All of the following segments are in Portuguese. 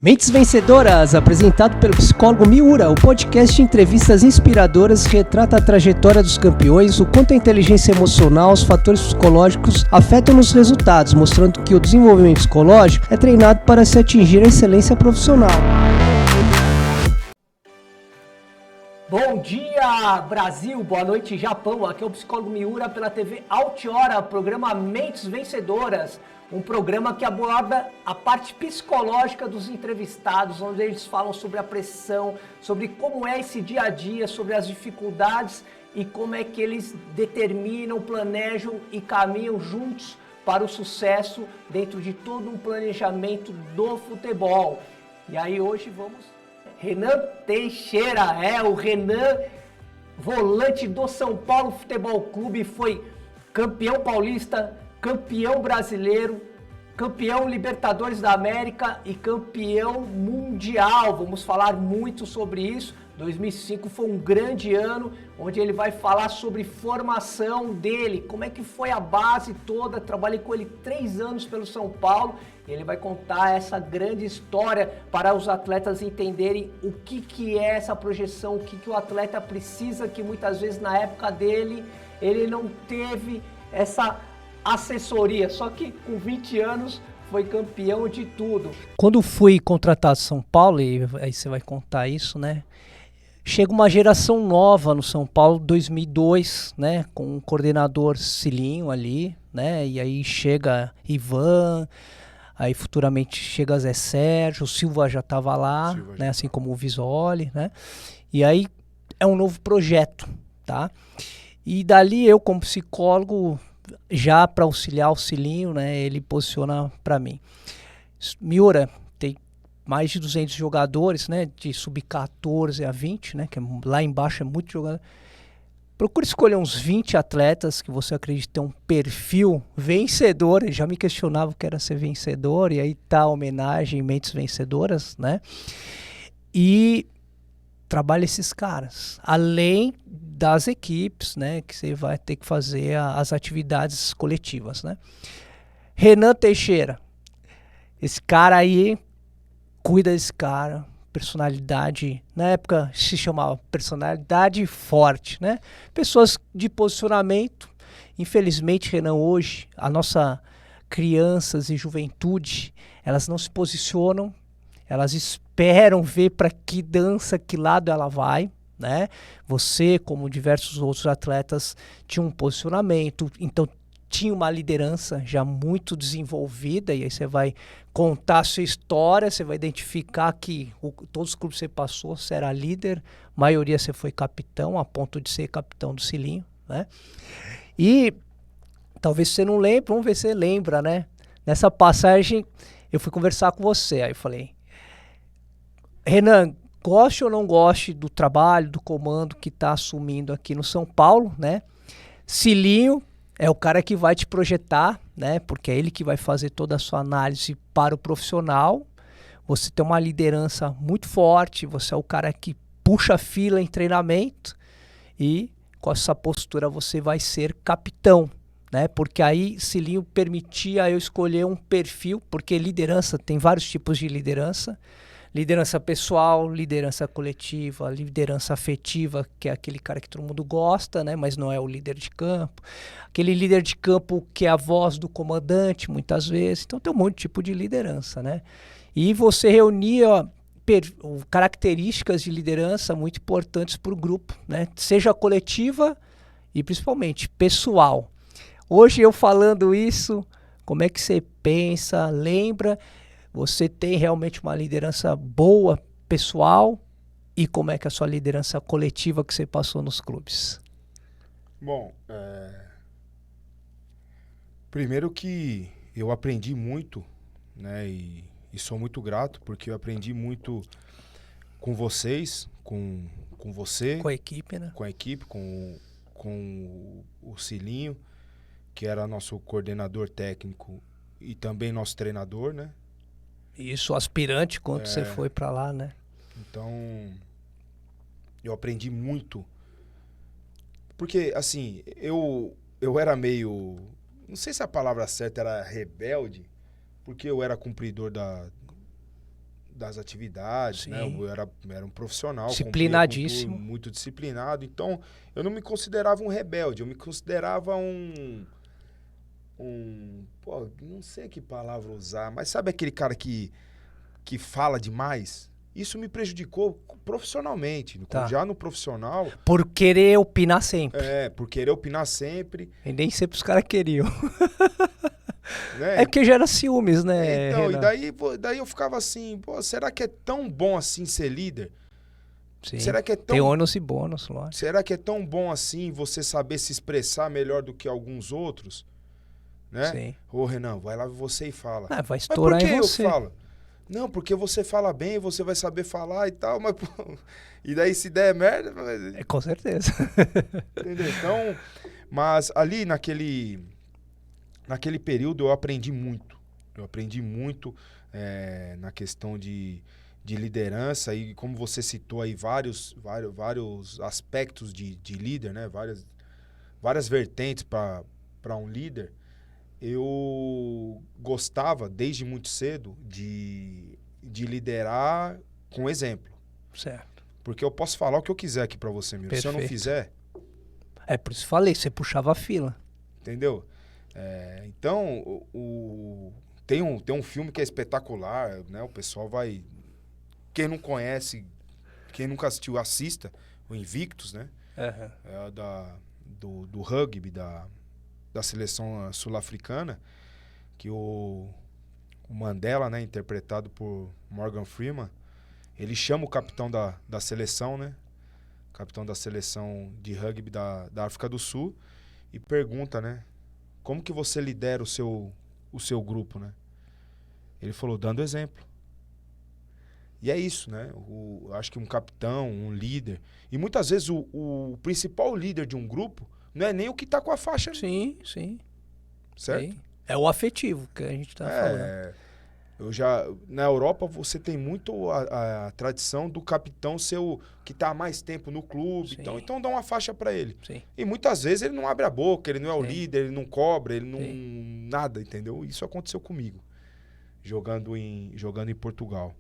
Mentes Vencedoras, apresentado pelo psicólogo Miura, o podcast de entrevistas inspiradoras que retrata a trajetória dos campeões, o quanto a inteligência emocional, os fatores psicológicos afetam nos resultados, mostrando que o desenvolvimento psicológico é treinado para se atingir a excelência profissional. Bom dia, Brasil! Boa noite, Japão! Aqui é o psicólogo Miura pela TV Altiora, programa Mentes Vencedoras. Um programa que aborda a parte psicológica dos entrevistados, onde eles falam sobre a pressão, sobre como é esse dia a dia, sobre as dificuldades e como é que eles determinam, planejam e caminham juntos para o sucesso dentro de todo um planejamento do futebol. E aí hoje vamos... Renan Teixeira, o Renan, volante do São Paulo Futebol Clube, foi campeão paulista, campeão brasileiro, campeão Libertadores da América e campeão mundial. Vamos falar muito sobre isso. 2005 foi um grande ano, onde ele vai falar sobre formação dele, como é que foi a base toda. Trabalhei com ele 3 anos pelo São Paulo. Ele vai contar essa grande história para os atletas entenderem o que é essa projeção, o que o atleta precisa, que muitas vezes na época dele ele não teve essa assessoria, só que com 20 anos foi campeão de tudo. Quando fui contratado em São Paulo, e aí você vai contar isso, né? Chega uma geração nova no São Paulo, 2002, né? Com um coordenador Cilinho ali, né? E aí chega Ivan, aí futuramente chega Zé Sérgio, o Silva já estava lá, né? Assim como o Visoli, né? E aí é um novo projeto, tá? E dali eu, como psicólogo, já para auxiliar o Cilinho, né, ele posiciona para mim: Miura, tem mais de 200 jogadores, né, de sub-14 a 20, né, que lá embaixo é muito jogador. Procure escolher uns 20 atletas que você acredita ter um perfil vencedor. Eu já me questionava o que era ser vencedor, e aí tá a homenagem Mentes Vencedoras, né, e trabalha esses caras, além das equipes, né, que você vai ter que fazer as atividades coletivas, né. Renan Teixeira, esse cara aí, cuida desse cara, personalidade, na época se chamava personalidade forte, né, pessoas de posicionamento. Infelizmente, Renan, hoje, a nossa crianças e juventude, elas não se posicionam, elas esperam ver para que dança, que lado ela vai, né? Você, como diversos outros atletas, tinha um posicionamento, então tinha uma liderança já muito desenvolvida, e aí você vai contar a sua história, você vai identificar que todos os clubes que você passou, você era líder, a maioria você foi capitão, a ponto de ser capitão do Cilinho, né? E talvez você não lembre, vamos ver se você lembra, né? Nessa passagem eu fui conversar com você, aí eu falei: Renan, goste ou não goste do trabalho, do comando que está assumindo aqui no São Paulo, né? Cilinho é o cara que vai te projetar, né? Porque é ele que vai fazer toda a sua análise para o profissional. Você tem uma liderança muito forte, você é o cara que puxa a fila em treinamento, e com essa postura você vai ser capitão, né? Porque aí Cilinho permitia eu escolher um perfil, porque liderança tem vários tipos de liderança. Liderança pessoal, liderança coletiva, liderança afetiva, que é aquele cara que todo mundo gosta, né, mas não é o líder de campo. Aquele líder de campo que é a voz do comandante, muitas vezes. Então tem um monte de tipo de liderança, né? E você reunia características de liderança muito importantes para o grupo, né? Seja coletiva e principalmente pessoal. Hoje eu falando isso, como é que você pensa, lembra? Você tem realmente uma liderança boa, pessoal, e como é que é a sua liderança coletiva que você passou nos clubes? Bom, primeiro que eu aprendi muito, né, e sou muito grato, porque eu aprendi muito com vocês, com você. Com a equipe, né? Com a equipe, com o Cilinho, que era nosso coordenador técnico e também nosso treinador, né? Isso, aspirante, quando você foi para lá, né? Então, eu aprendi muito. Porque, assim, eu era meio... Não sei se a palavra certa era rebelde, porque eu era cumpridor das atividades, né? Eu era um profissional. Disciplinadíssimo. Muito disciplinado. Então, eu não me considerava um rebelde. Eu me considerava pô, não sei que palavra usar, mas sabe aquele cara que fala demais? Isso me prejudicou profissionalmente. Tá. Já no profissional... Por querer opinar sempre. Por querer opinar sempre. E nem sempre os caras queriam. Né? É porque gera ciúmes, né, Então, Renan? e daí eu ficava assim, pô, será que é tão bom assim ser líder? Sim. Será que é Tem ônus e bônus, lógico. Será que é tão bom assim você saber se expressar melhor do que alguns outros? Né? Sim. Ô, Renan, vai lá você e fala. Vai estourar mas por que em você. eu falo? Não, porque você fala bem, você vai saber falar e tal, mas... Pô, e daí se der merda... Com certeza. Entendeu? Então, mas ali naquele período eu aprendi muito. Eu aprendi muito na questão de liderança e como você citou aí vários aspectos de líder, né? Várias vertentes para um líder. Eu gostava, desde muito cedo, de liderar com exemplo. Certo. Porque eu posso falar o que eu quiser aqui para você, meu. Se eu não fizer... É por isso que falei, você puxava a fila. Entendeu? Então, tem um filme que é espetacular, né? O pessoal vai... Quem não conhece, quem nunca assistiu, assista. O Invictus, né? Uhum. É do rugby, da seleção sul-africana, que o Mandela, né, interpretado por Morgan Freeman, ele chama o capitão da seleção, né, capitão da seleção de rugby da África do Sul, e pergunta, né, como que você lidera o seu grupo, né? Ele falou, dando exemplo. E é isso, né? Acho que um capitão, um líder, e muitas vezes o principal líder de um grupo não é nem o que está com a faixa. Sim. Certo? Sim. É o afetivo que a gente tá falando. Na Europa você tem muito a tradição do capitão ser o que está há mais tempo no clube, então dá uma faixa para ele. Sim. E muitas vezes ele não abre a boca, ele não é o líder, ele não cobra, ele não nada, entendeu? Isso aconteceu comigo, jogando em Portugal.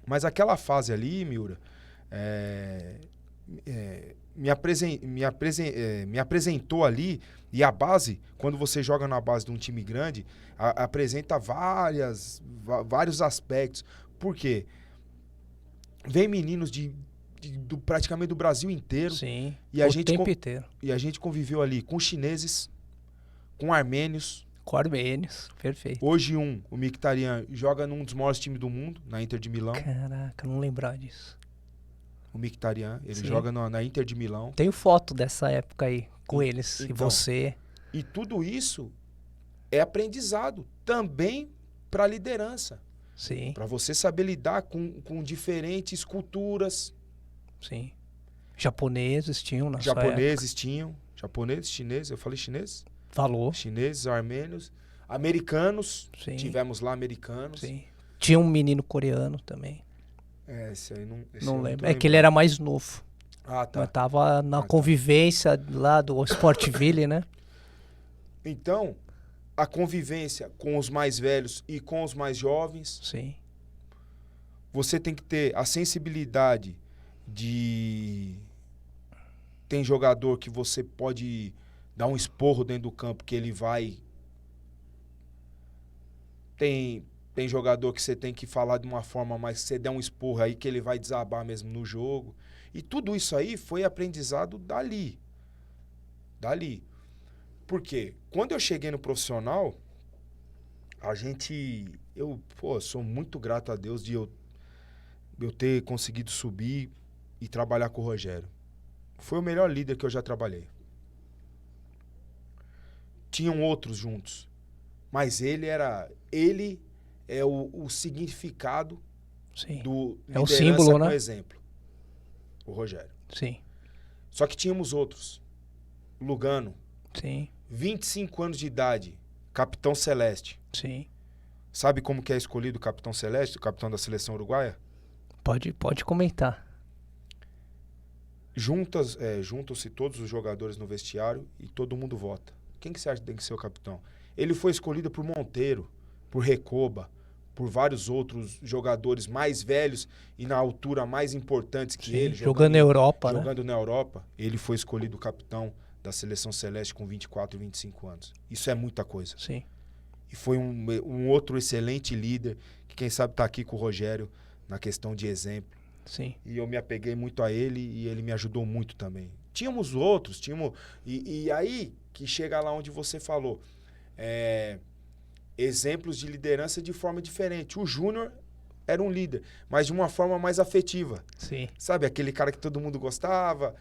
Mas aquela fase ali, Miura, me apresentou ali, e a base, quando você joga na base de um time grande, apresenta vários aspectos. Por quê? Vem meninos praticamente do Brasil inteiro. Sim, e o tempo inteiro. E a gente conviveu ali com chineses, com armênios. Com armênios, perfeito. Hoje o Mkhitaryan joga num dos maiores times do mundo, na Inter de Milão. Caraca, não lembrar disso. O Mkhitaryan, ele joga na Inter de Milão. Tenho foto dessa época aí, com eles, então, e você. E tudo isso é aprendizado também para a liderança. Sim. Para você saber lidar com diferentes culturas. Sim. Japoneses tinham na sua época. Japoneses, chineses, eu falei chinês? Falou. Chineses, armênios, americanos. Sim. Tivemos lá americanos. Sim. Tinha um menino coreano também. Esse aí não... Não lembro. É que ele era mais novo. Ah, tá. Mas tava na convivência lá do Sportville, né? Então, a convivência com os mais velhos e com os mais jovens. Sim. Você tem que ter a sensibilidade Tem jogador que você pode dar um esporro dentro do campo que ele vai... Tem jogador que você tem que falar de uma forma mais... Você der um esporro aí que ele vai desabar mesmo no jogo. E tudo isso aí foi aprendizado dali. Por quê? Quando eu cheguei no profissional, eu sou muito grato a Deus de eu ter conseguido subir e trabalhar com o Rogério. Foi o melhor líder que eu já trabalhei. Tinham outros juntos, mas ele é o significado. Sim. Do é o símbolo, né? Com exemplo. O Rogério. Sim. Só que tínhamos outros. Lugano. Sim. 25 anos de idade. Capitão Celeste. Sim. Sabe como que é escolhido o Capitão Celeste, o capitão da seleção uruguaia? Pode comentar. Juntam-se todos os jogadores no vestiário e todo mundo vota. Quem que você acha que tem que ser o capitão? Ele foi escolhido por Monteiro, por Recoba, por vários outros jogadores mais velhos e na altura mais importantes que ele. Jogando na Europa, jogando na Europa. Ele foi escolhido capitão da Seleção Celeste com 24 e 25 anos. Isso é muita coisa. Sim. E foi um outro excelente líder, que quem sabe está aqui com o Rogério na questão de exemplo. Sim. E eu me apeguei muito a ele e ele me ajudou muito também. Tínhamos outros, e aí que chega lá onde você falou. Exemplos de liderança de forma diferente. O Júnior era um líder, mas de uma forma mais afetiva. Sim. Sabe, aquele cara que todo mundo gostava.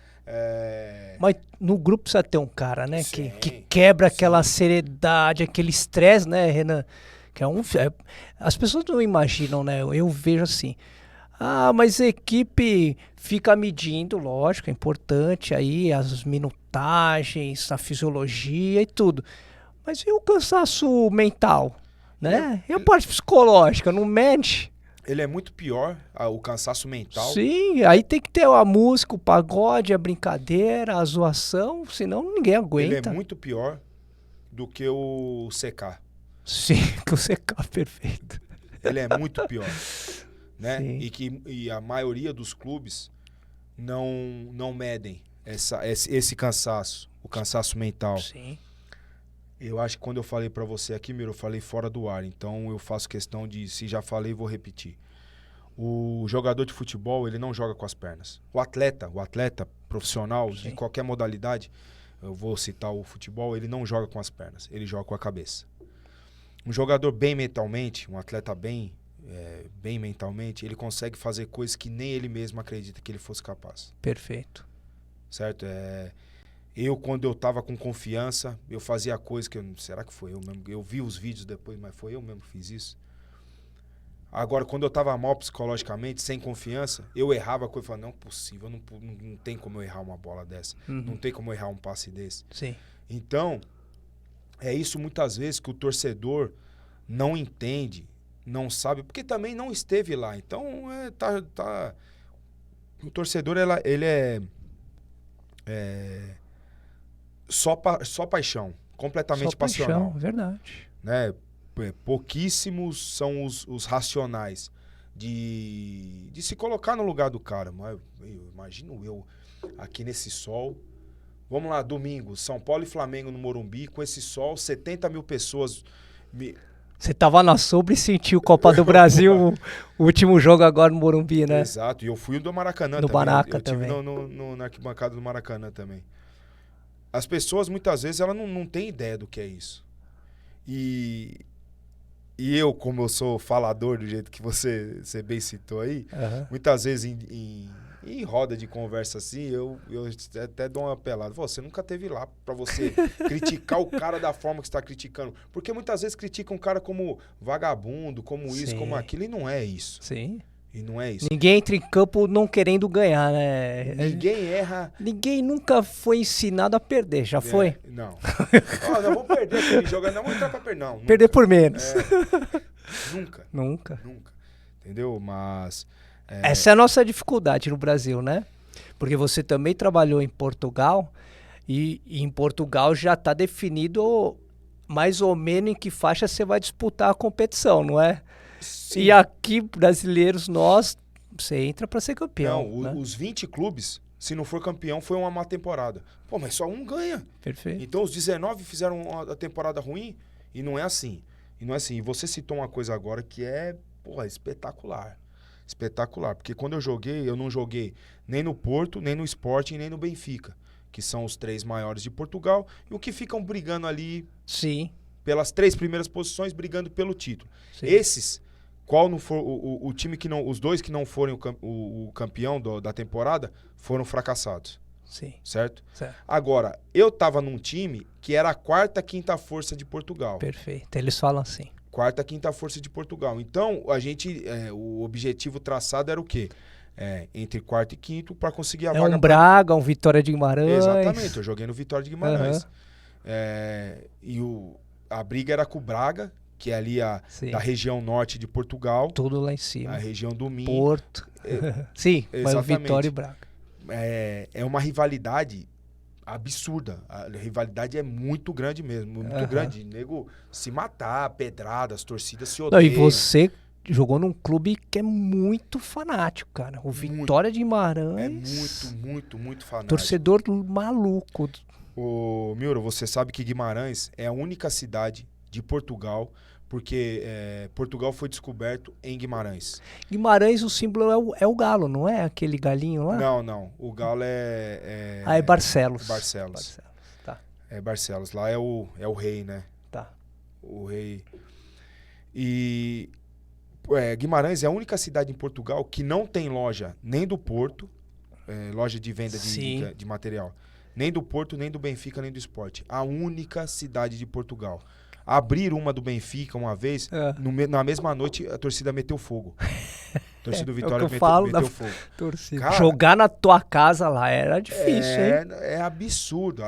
Mas no grupo precisa ter um cara, né? Sim, que quebra aquela sim. seriedade, aquele estresse, né, Renan? Que as pessoas não imaginam, né? Eu vejo assim. Ah, mas a equipe fica medindo, lógico, é importante aí as minutagens, a fisiologia e tudo. Mas e o cansaço mental, né? E a parte psicológica, não mede? Ele é muito pior, o cansaço mental. Sim, aí tem que ter a música, o pagode, a brincadeira, a zoação, senão ninguém aguenta. Ele é muito pior do que o CK. Sim, que o CK, perfeito. Ele é muito pior. Né? Sim. E a maioria dos clubes não medem esse cansaço, o cansaço mental. Sim. Eu acho que quando eu falei pra você aqui, Miro, eu falei fora do ar. Então eu faço questão de, se já falei, vou repetir. O jogador de futebol, ele não joga com as pernas. O atleta profissional, Sim. de qualquer modalidade, eu vou citar o futebol, ele não joga com as pernas, ele joga com a cabeça. Um jogador bem mentalmente, um atleta bem mentalmente, ele consegue fazer coisas que nem ele mesmo acredita que ele fosse capaz. Perfeito. Certo? Eu, quando eu tava com confiança, eu fazia coisas que será que foi eu mesmo? Eu vi os vídeos depois, mas foi eu mesmo que fiz isso. Agora, quando eu tava mal psicologicamente, sem confiança, eu errava coisa e falava, não é possível, não tem como eu errar uma bola dessa. Uhum. Não tem como eu errar um passe desse. Sim. Então, é isso muitas vezes que o torcedor não entende, não sabe, porque também não esteve lá. Então, o torcedor, ele é só paixão, completamente Só paixão, passional. verdade. Né? Pouquíssimos são os racionais de se colocar no lugar do cara. Mas eu imagino eu aqui nesse sol. Vamos lá, domingo, São Paulo e Flamengo no Morumbi, com esse sol, 70 mil pessoas. Você tava na sombra e sentiu Copa do Brasil, o último jogo agora no Morumbi, né? Exato, e eu fui do Maracanã no também. Maraca eu tive também. na arquibancada do Maracanã também. As pessoas, muitas vezes, elas não têm ideia do que é isso. E eu, como eu sou falador do jeito que você bem citou aí, muitas vezes em roda de conversa assim, eu até dou uma pelada. Você nunca teve lá pra você criticar o cara da forma que você está criticando. Porque muitas vezes criticam o cara como vagabundo, como isso, Sim. como aquilo, e não é isso. Sim. E não é isso. Ninguém entra em campo não querendo ganhar, né? Ninguém erra. Ninguém nunca foi ensinado a perder, já foi? Não. Nós vamos perder aquele jogo, não vamos entrar pra perder, não. Perder por menos. Nunca. Nunca. Entendeu? Mas... Essa é a nossa dificuldade no Brasil, né? Porque você também trabalhou em Portugal e em Portugal já está definido mais ou menos em que faixa você vai disputar a competição, não é? Sim. E aqui, brasileiros, você entra para ser campeão. Não, né? Os 20 clubes, se não for campeão, foi uma má temporada. Pô, mas só um ganha. Perfeito. Então os 19 fizeram a temporada ruim e não é assim. E você citou uma coisa agora que é, espetacular. Espetacular. Porque quando eu não joguei nem no Porto, nem no Sporting, nem no Benfica, que são os 3 maiores de Portugal, e o que ficam brigando ali. Sim. Pelas 3 primeiras posições, brigando pelo título. Sim. Esses, qual não for o time que não, os 2 que não forem o campeão da temporada, foram fracassados. Sim. Certo? Certo. Agora, eu tava num time que era a 4ª, 5ª força de Portugal. Perfeito. Eles falam assim. 4ª, 5ª força de Portugal. Então, o objetivo traçado era o quê? Entre 4º e 5º para conseguir a vaga. Um Braga, um Vitória de Guimarães. Exatamente, eu joguei no Vitória de Guimarães. A briga era com o Braga, que é ali da região norte de Portugal. Tudo lá em cima. A região do Minho. Porto. Sim, mas o Vitória e Braga. É uma rivalidade absurda. A rivalidade é muito grande mesmo. Muito grande. O nego se matar, pedradas, torcidas se odeiam. Não, e você jogou num clube que é muito fanático, cara. O Vitória de É Guimarães. muito fanático. Torcedor maluco. Ô, Miura, você sabe que Guimarães é a única cidade de Portugal, porque Portugal foi descoberto em Guimarães. Guimarães, o símbolo é o galo, não é aquele galinho lá? Não. O galo é Ah, é Barcelos. Barcelos. Tá, É Barcelos. Lá é o rei, né? tá. O rei. E Guimarães é a única cidade em Portugal que não tem loja nem do Porto, loja de venda Sim. de material, nem do Porto, nem do Benfica, nem do Sport. A única cidade de Portugal. Abriram uma do Benfica uma vez, na mesma noite a torcida meteu fogo. A torcida do Vitória meteu fogo. Torcida. Cara, jogar na tua casa lá era difícil, hein? É absurdo.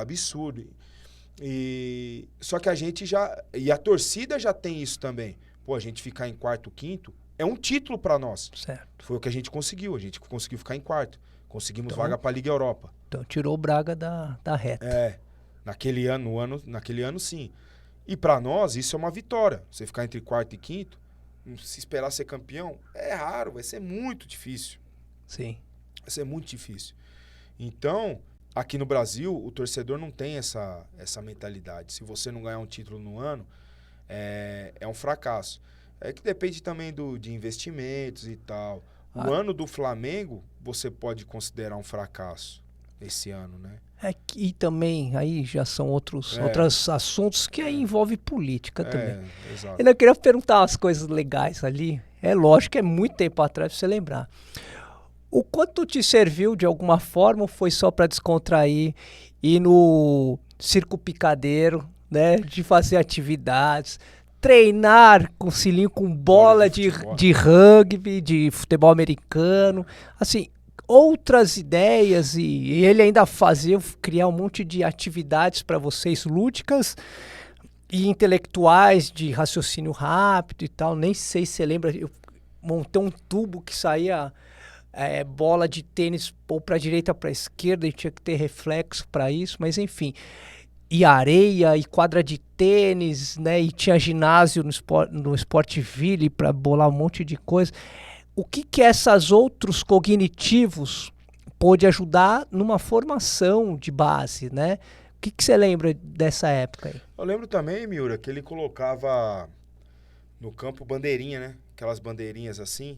Só que a gente já... E a torcida já tem isso também. Pô, a gente ficar em quarto, quinto, é um título pra nós. Certo. Foi o que a gente conseguiu. A gente conseguiu ficar em quarto. Conseguimos vaga pra Liga Europa. Então tirou o Braga da reta. Naquele ano sim. E pra nós, isso é uma vitória. Você ficar entre quarto e quinto, se esperar ser campeão, é raro, vai ser muito difícil. Sim. Vai ser muito difícil. Então, aqui no Brasil, o torcedor não tem essa mentalidade. Se você não ganhar um título no ano, é um fracasso. É que depende também de investimentos e tal. O ano do Flamengo, você pode considerar um fracasso esse ano, né? E também, aí já são outros assuntos que aí envolve política também. Exato. Eu queria perguntar umas coisas legais ali. É lógico que é muito tempo atrás pra você lembrar. O quanto te serviu de alguma forma ou foi só para descontrair, ir no circo picadeiro, né? De fazer atividades, treinar com cilinho, com bola de rugby, de futebol americano, assim, outras ideias e ele ainda fazia, criar um monte de atividades para vocês lúdicas e intelectuais de raciocínio rápido e tal. Nem sei se você lembra, eu montei um tubo que saía bola de tênis ou para direita para esquerda e tinha que ter reflexo para isso, mas enfim. E areia, e quadra de tênis, né? E tinha ginásio no Sportville para bolar um monte de coisa. O que esses outros cognitivos pôde ajudar numa formação de base, né? O que você lembra dessa época aí? Eu lembro também, Miura, que ele colocava no campo bandeirinha, né? Aquelas bandeirinhas assim,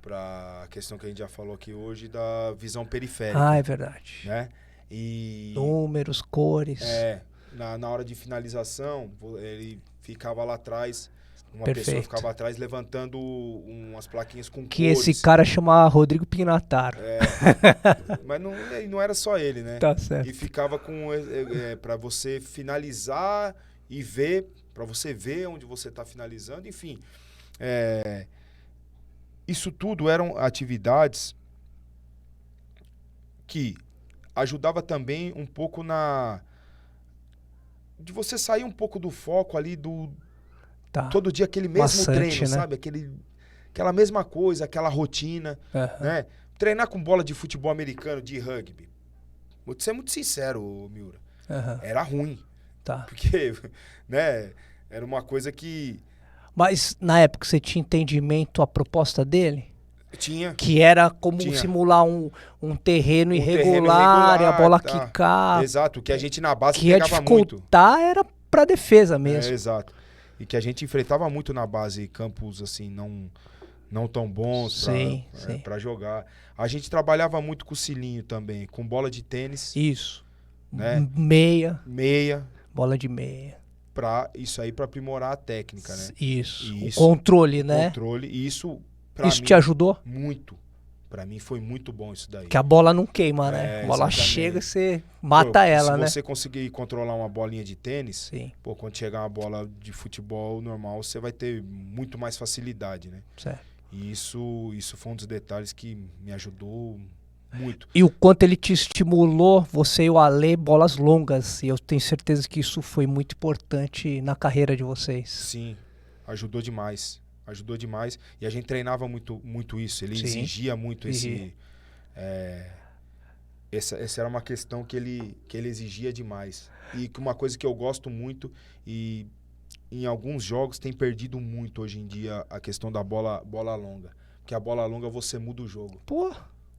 para a questão que a gente já falou aqui hoje da visão periférica. Ah, é verdade. Né? E números, cores. Na hora de finalização, ele ficava lá atrás, uma Perfeito. pessoa ficava atrás levantando umas plaquinhas com que cores. Esse cara chama Rodrigo Pinataro. Mas não era só ele, né? Tá certo. E ficava para você finalizar e ver, para você ver onde você está finalizando, enfim. Isso tudo eram atividades que ajudava também um pouco de você sair um pouco do foco ali todo dia aquele mesmo treino, né? Sabe? Aquela mesma coisa, aquela rotina, né? Treinar com bola de futebol americano, de rugby. Vou te ser muito sincero, Miura. Era ruim. Tá. Porque, né? Era uma coisa que... Mas na época você tinha entendimento a proposta dele? Tinha. Que era como simular um terreno irregular e a bola quicar. Exato, que a gente na base que pegava muito. Que ia dificultar era pra defesa mesmo. Exato. E que a gente enfrentava muito na base campos assim, não tão bons pra jogar. A gente trabalhava muito com o cilinho também, com bola de tênis. Isso. Né? Meia. Bola de meia. Isso aí pra aprimorar a técnica, né? Isso. O controle, né? Controle. E isso te ajudou? Muito. Pra mim foi muito bom isso daí. Que a bola não queima, né? A bola chega e você mata ela, né? Se você conseguir controlar uma bolinha de tênis, quando chegar uma bola de futebol normal, você vai ter muito mais facilidade, né? Certo. E isso foi um dos detalhes que me ajudou muito. E o quanto ele te estimulou, você e o Ale, bolas longas. E eu tenho certeza que isso foi muito importante na carreira de vocês. Sim, ajudou demais. E a gente treinava muito isso. Ele exigia muito essa era uma questão que ele exigia demais. E uma coisa que eu gosto muito e em alguns jogos tem perdido muito hoje em dia a questão da bola longa. Porque a bola longa você muda o jogo. Pô,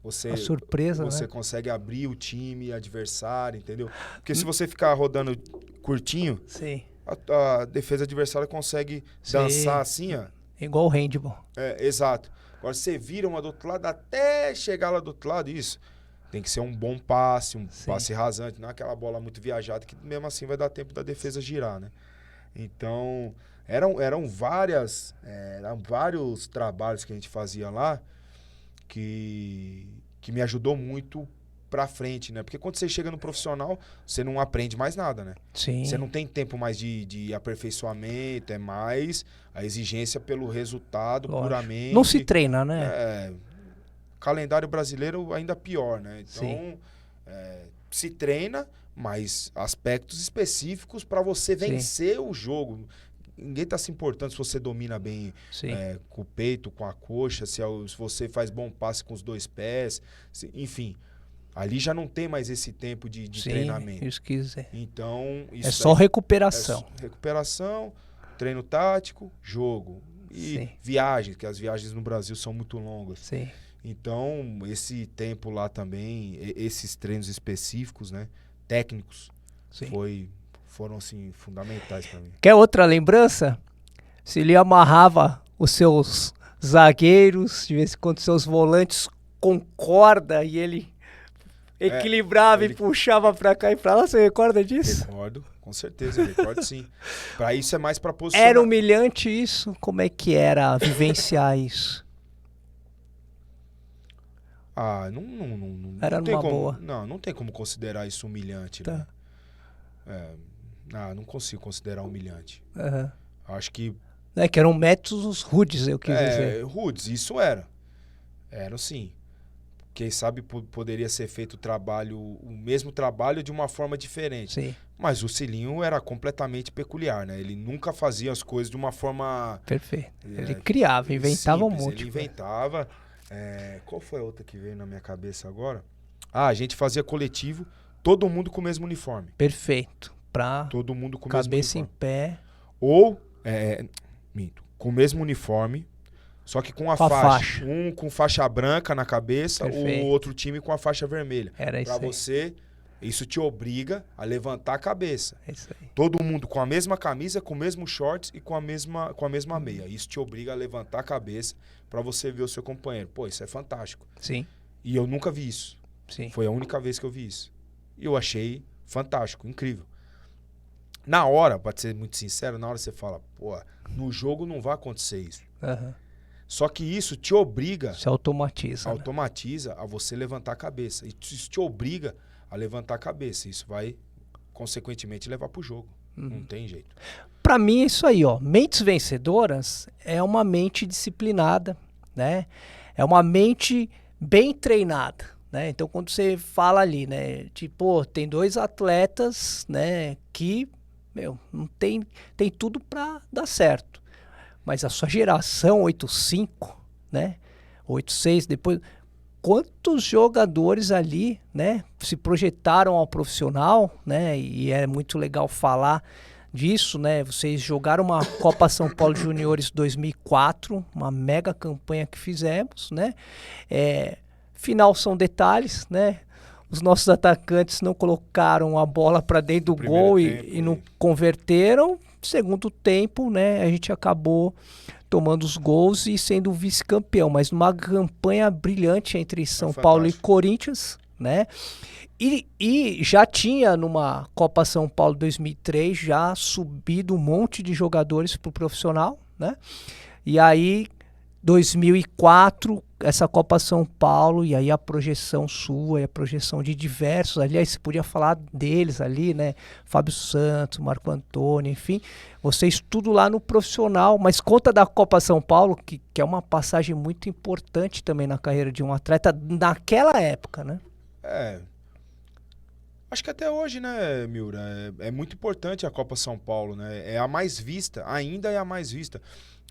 a surpresa, você né? consegue abrir o time adversário, entendeu? Porque se você ficar rodando curtinho, Sim. a defesa adversária consegue dançar assim, ó. Igual o handball. Exato. Agora você vira uma do outro lado até chegar lá do outro lado, isso. Tem que ser um bom passe, passe rasante, não é aquela bola muito viajada que mesmo assim vai dar tempo da defesa girar, né? Então, eram vários trabalhos que a gente fazia lá que me ajudou muito pra frente, né? Porque quando você chega no profissional, você não aprende mais nada, né? Sim. Você não tem tempo mais de aperfeiçoamento, é mais a exigência pelo resultado, Lógico. puramente. Não se treina, né? Calendário brasileiro ainda pior, né? Então, se treina, mas aspectos específicos para você vencer o jogo. Ninguém tá se importando se você domina bem com o peito, com a coxa, se você faz bom passe com os dois pés, enfim. Ali já não tem mais esse tempo de treinamento. Isso quis dizer. Então, é só recuperação. Recuperação, treino tático, jogo. E viagens, que as viagens no Brasil são muito longas. Sim. Então, esse tempo lá também, esses treinos específicos, né, técnicos, foram assim fundamentais para mim. Quer outra lembrança? Se ele amarrava os seus zagueiros, de vez em quando seus volantes com corda e ele equilibrava e puxava para cá e para lá, você recorda disso? Recordo, com certeza, recordo sim. Para isso é mais para posicionar. Era humilhante isso? Como é que era vivenciar isso? Não era tem numa como, boa. Não tem como considerar isso humilhante, né? Não consigo considerar humilhante. Uhum. Acho que... que eram métodos rudes, eu quis dizer. Rudes, isso era. Era sim. Quem sabe poderia ser feito o mesmo trabalho de uma forma diferente. Sim. Mas o Cilinho era completamente peculiar, né? Ele nunca fazia as coisas de uma forma... Perfeito. Ele criava, inventava simples, muito. Ele inventava... qual foi a outra que veio na minha cabeça agora? A gente fazia coletivo, todo mundo com o mesmo uniforme. Perfeito. Pra todo mundo com o mesmo cabeça uniforme. em pé. Ou, com o mesmo uniforme, só que com a faixa. Um com faixa branca na cabeça, o outro time com a faixa vermelha. Era isso aí. Pra você, isso te obriga a levantar a cabeça. É isso aí. Todo mundo com a mesma camisa, com o mesmo shorts e com a mesma meia. Isso te obriga a levantar a cabeça pra você ver o seu companheiro. Pô, isso é fantástico. Sim. E eu nunca vi isso. Sim. Foi a única vez que eu vi isso. E eu achei fantástico, incrível. Na hora, pra ser muito sincero, na hora você fala, pô, no jogo não vai acontecer isso. Uhum. Só que isso te obriga... Se automatiza. Automatiza a você levantar a cabeça. E isso te obriga a levantar a cabeça. Isso vai, consequentemente, levar pro jogo. Não tem jeito. Pra mim é isso aí, ó. Mentes vencedoras é uma mente disciplinada, né? É uma mente bem treinada, né? Então, quando você fala ali, né? Tipo, tem dois atletas, né? Que, não tem tudo pra dar certo. Mas a sua geração 8-5, né? 8-6, depois... Quantos jogadores ali, né? Se projetaram ao profissional, né? E é muito legal falar disso, né? Vocês jogaram uma Copa São Paulo Juniores 2004, uma mega campanha que fizemos, né? Final são detalhes, né? Os nossos atacantes não colocaram a bola para dentro do gol e não converteram. Segundo tempo, né? A gente acabou tomando os gols e sendo vice-campeão, mas numa campanha brilhante entre São Paulo e Corinthians, né? E já tinha numa Copa São Paulo 2003 já subido um monte de jogadores pro profissional, né? E aí 2004 essa Copa São Paulo e aí a projeção sua e a projeção de diversos, aliás, você podia falar deles ali, né? Fábio Santos, Marco Antônio, enfim, vocês tudo lá no profissional, mas conta da Copa São Paulo, que é uma passagem muito importante também na carreira de um atleta naquela época, né? Acho que até hoje, né, Miura, é muito importante a Copa São Paulo, né? É a mais vista, ainda é a mais vista.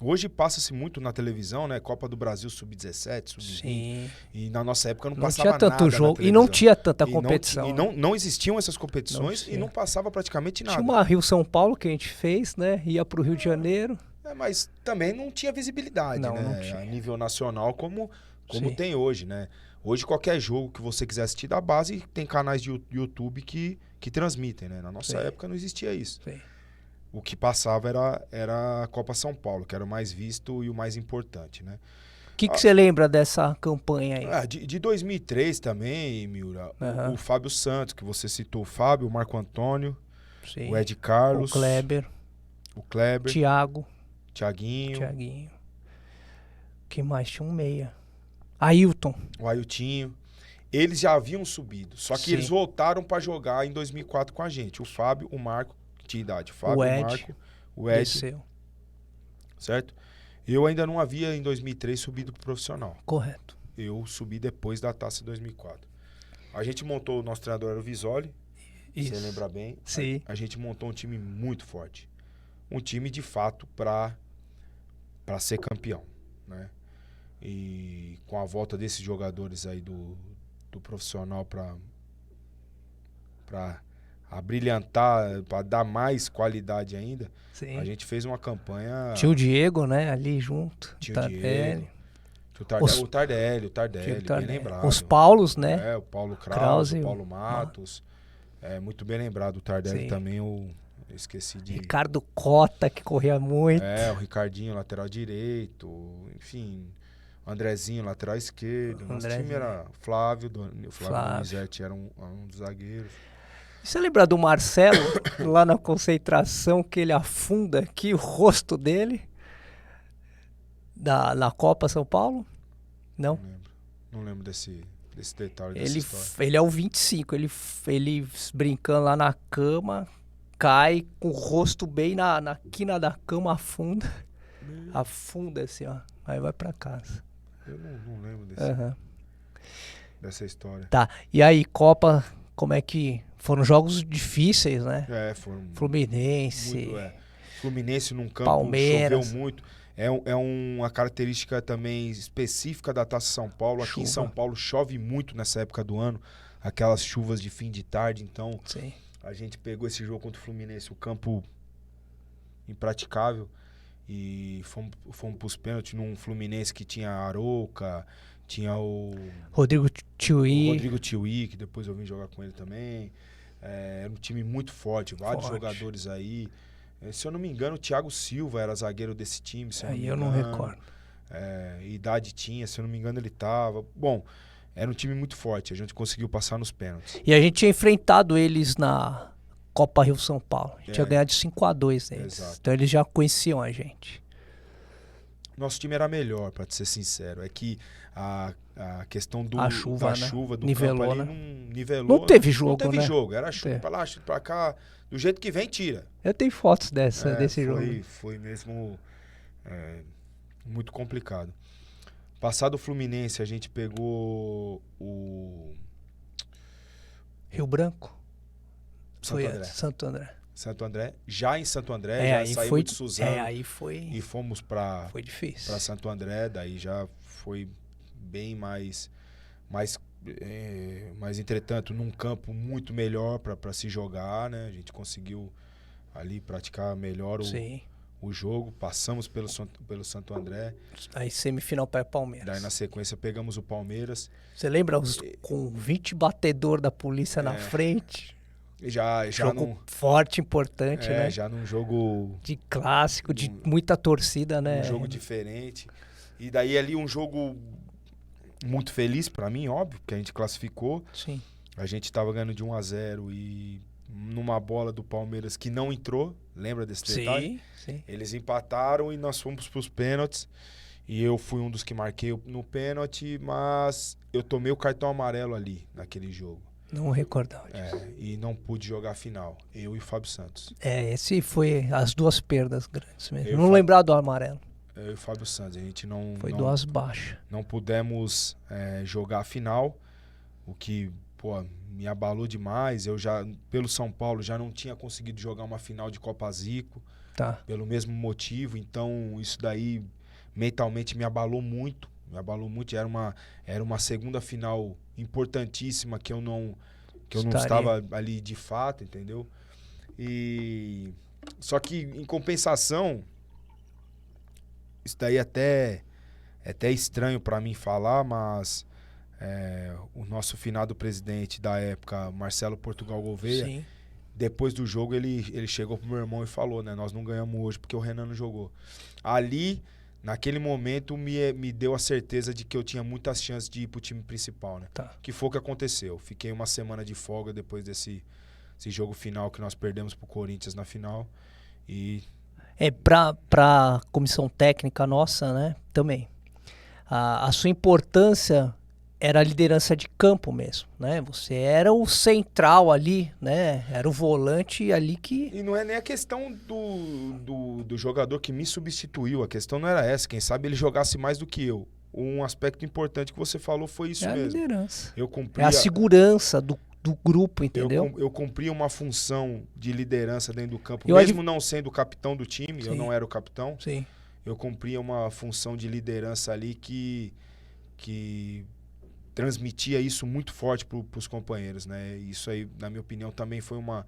Hoje passa-se muito na televisão, né? Copa do Brasil Sub-17, Sub-20. Sim. E na nossa época não Não passava tinha tanto nada jogo na e não televisão. tinha tanta E competição. não existiam essas competições Não e tinha. não passava praticamente nada. Tinha uma Rio-São Paulo que a gente fez, né? Ia pro Rio de Janeiro. Mas também não tinha visibilidade, Não, né? não tinha. A nível nacional como Sim. tem hoje, né? Hoje qualquer jogo que você quiser assistir da base tem canais de YouTube que transmitem, né? Na nossa Sim. época não existia isso. Sim. O que passava era a Copa São Paulo, que era o mais visto e o mais importante, né? O que você lembra dessa campanha aí? De 2003 também, Miura, Aham. o Fábio Santos, que você citou, o Fábio, o Marco Antônio, Sim. o Ed Carlos, O Kleber, o Kleber, Thiago, Thiaguinho, Thiaguinho. Que mais? Tinha um meia. Ailton. o Ailtinho. Eles já haviam subido, só que Sim. eles voltaram para jogar em 2004 com a gente. O Fábio, o Marco, que tinha idade. O Fábio, O o Ed. Marco, o Ed, Desceu. certo? Eu ainda não havia, em 2003, subido pro profissional. Correto. Eu subi depois da Taça 2004. A gente montou, o nosso treinador era o Visoli, Isso. você lembra bem? Sim. A gente montou um time muito forte. Um time, de fato, para ser campeão, né? E com a volta desses jogadores aí do profissional para abrilhantar, para dar mais qualidade ainda, Sim. a gente fez uma campanha... Tinha o Diego, né? Ali junto. Tinha o Tardelli. Diego, Os- o Tardelli, Tinha o bem Tardelli. lembrado. Os Paulos, né? É, o Paulo Krause, Krause, o Paulo Matos. É, muito bem lembrado. O Tardelli Sim. também, eu esqueci de... Ricardo Cota, que corria muito. o Ricardinho, lateral direito, enfim... Andrezinho, lateral esquerdo. Nosso Andrezinho. time era Flávio Flávio. Donizete, era um dos zagueiros. Você lembra do Marcelo, lá na concentração, que ele afunda aqui o rosto dele? Na Copa São Paulo? Não. Não lembro desse detalhe, dessa história. Ele é o 25, ele brincando lá na cama, cai com o rosto bem na quina da cama, afunda. Afunda assim, ó. Aí vai pra casa. Eu não lembro Aham. dessa história. Tá, e aí, Copa, como é que... Foram jogos difíceis, né? Foram Fluminense, muito, Fluminense num campo Palmeiras. choveu muito. É uma característica também específica da Taça São Paulo. Aqui em Chuva. São Paulo chove muito nessa época do ano. Aquelas chuvas de fim de tarde. Então, Sim. a gente pegou esse jogo contra o Fluminense, o campo impraticável. E fomos pros pênaltis num Fluminense que tinha Arouca, tinha o Rodrigo Tiuí. Rodrigo Tiuí, que depois eu vim jogar com ele também. Era um time muito forte, vários jogadores aí. Se eu não me engano, o Thiago Silva era zagueiro desse time, se eu não me Aí eu engano. não recordo. Idade tinha, se eu não me engano ele tava. Bom, era um time muito forte, a gente conseguiu passar nos pênaltis. E a gente tinha enfrentado eles na Copa Rio São Paulo. A gente tinha ganhado de 5-2 neles. Exato. Então eles já conheciam a gente. Nosso time era melhor, pra te ser sincero. É que a questão A chuva, da né? chuva do Nivelou, campo ali né? não nivelou. Não teve jogo, Não teve né? jogo, era chuva É. pra lá, chuva pra cá. Do jeito que vem, tira. Eu tenho fotos desse jogo. Foi mesmo muito complicado. Passado o Fluminense, a gente pegou o Rio Branco? Foi André. Santo André. Santo André. Já em Santo André, já aí saímos foi, de Suzano aí foi, e fomos para foi difícil. Santo André. Daí já foi bem mais entretanto, num campo muito melhor para se jogar, né? A gente conseguiu ali praticar melhor o jogo. Passamos pelo Santo André. Aí semifinal para Palmeiras. Daí na sequência pegamos o Palmeiras. Você lembra com 20 batedor da polícia na frente? Já Jogo forte, importante, né? Já num jogo... De clássico, de muita torcida, né? Um jogo diferente. E daí ali um jogo muito feliz pra mim, óbvio, porque a gente classificou. Sim. A gente tava ganhando de 1-0 e numa bola do Palmeiras que não entrou. Lembra desse detalhe? Sim. Eles empataram e nós fomos pros pênaltis. E eu fui um dos que marquei no pênalti, mas eu tomei o cartão amarelo ali, naquele jogo. Não recordava disso. E não pude jogar a final. Eu e o Fábio Santos. Esse foi as duas perdas grandes mesmo. Eu Não lembrar do amarelo. Eu e o Fábio Santos. A gente não... Foi duas baixas. Não pudemos jogar a final, o que, me abalou demais. Eu já, pelo São Paulo, já não tinha conseguido jogar uma final de Copa Zico. Tá. pelo mesmo motivo. Então, isso daí mentalmente me abalou muito. Era uma segunda final importantíssima que eu não estava ali de fato, entendeu? Só que, em compensação, isso daí é até estranho para mim falar, mas o nosso finado presidente da época, Marcelo Portugal Gouveia, Sim. depois do jogo ele chegou pro meu irmão e falou, né? Nós não ganhamos hoje porque o Renan não jogou. Ali, naquele momento, me deu a certeza de que eu tinha muitas chances de ir pro time principal, né? Tá. Que foi o que aconteceu. Fiquei uma semana de folga depois desse jogo final que nós perdemos pro Corinthians na final. E Pra comissão técnica nossa, né, também. A sua importância era a liderança de campo mesmo, né? Você era o central ali, né? Era o volante ali que... E não é nem a questão do jogador que me substituiu. A questão não era essa. Quem sabe ele jogasse mais do que eu. Um aspecto importante que você falou foi isso mesmo. É a liderança. Eu cumpria, é a segurança do grupo, entendeu? Eu cumpria uma função de liderança dentro do campo. Eu Mesmo não sendo o capitão do time, Sim. eu não era o capitão. Sim. Eu cumpria uma função de liderança ali que transmitia isso muito forte para os companheiros, né? Isso aí, na minha opinião, também foi uma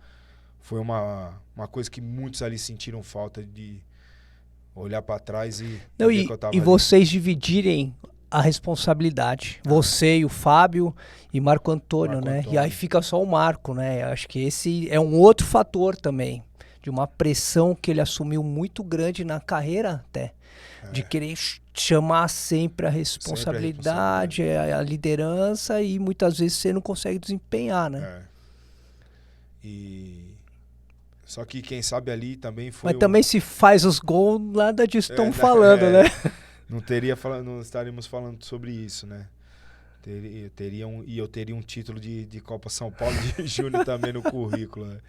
coisa que muitos ali sentiram falta de olhar para trás e ver que eu tava e ali. vocês dividirem a responsabilidade. Você e o Fábio e Marco Antônio, né? E aí fica só o Marco, né? Acho que esse é um outro fator também, de uma pressão que ele assumiu muito grande na carreira até, de querer chamar sempre a responsabilidade, a liderança, e muitas vezes você não consegue desempenhar, né? Só que quem sabe ali também foi... Mas também se faz os gols, nada disso estão falando, né? Não estaríamos falando sobre isso, né? Eu teria um título de Copa São Paulo de Júnior também no currículo, né?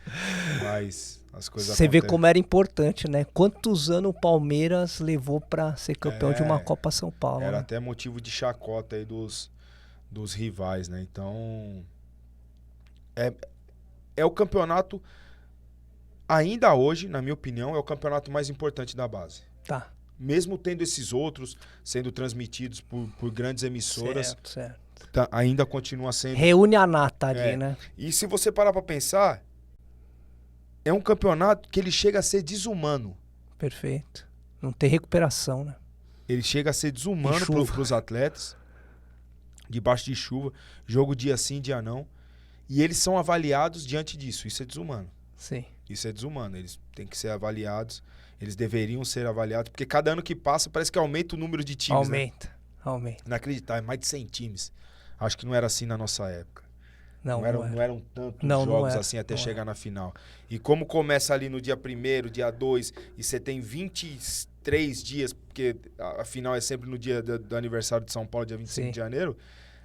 Mas as coisas Você vê acontecem. como era importante, né? Quantos anos o Palmeiras levou para ser campeão de uma Copa São Paulo? Era né? até motivo de chacota aí dos rivais, né? Então, é o campeonato, ainda hoje, na minha opinião, é o campeonato mais importante da base. Tá. Mesmo tendo esses outros sendo transmitidos por grandes emissoras, Certo. ainda continua sendo... Reúne a nata ali, né? E se você parar pra pensar, é um campeonato que ele chega a ser desumano. Perfeito. Não tem recuperação, né? Ele chega a ser desumano pros atletas, debaixo de chuva, jogo dia sim, dia não. E eles são avaliados diante disso. Isso é desumano. Sim. Isso é desumano. Eles têm que ser avaliados. Eles deveriam ser avaliados, porque cada ano que passa parece que aumenta o número de times. Aumenta. Inacreditável, mais de 100 times. Acho que não era assim na nossa época. Não eram tantos jogos assim até chegar na final. E como começa ali no dia 1º, dia 2, e você tem 23 dias, porque a final é sempre no dia do aniversário de São Paulo, dia 25 de janeiro,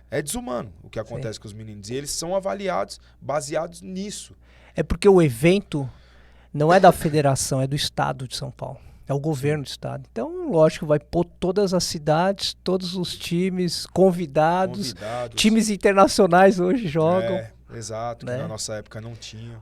é desumano o que acontece com os meninos. E eles são avaliados baseados nisso. É porque o evento não é da federação, é do estado de São Paulo. É o governo do estado. Então, lógico, vai pôr todas as cidades, todos os times, convidados. Times internacionais hoje jogam. Exato, né? Que na nossa época não tinha.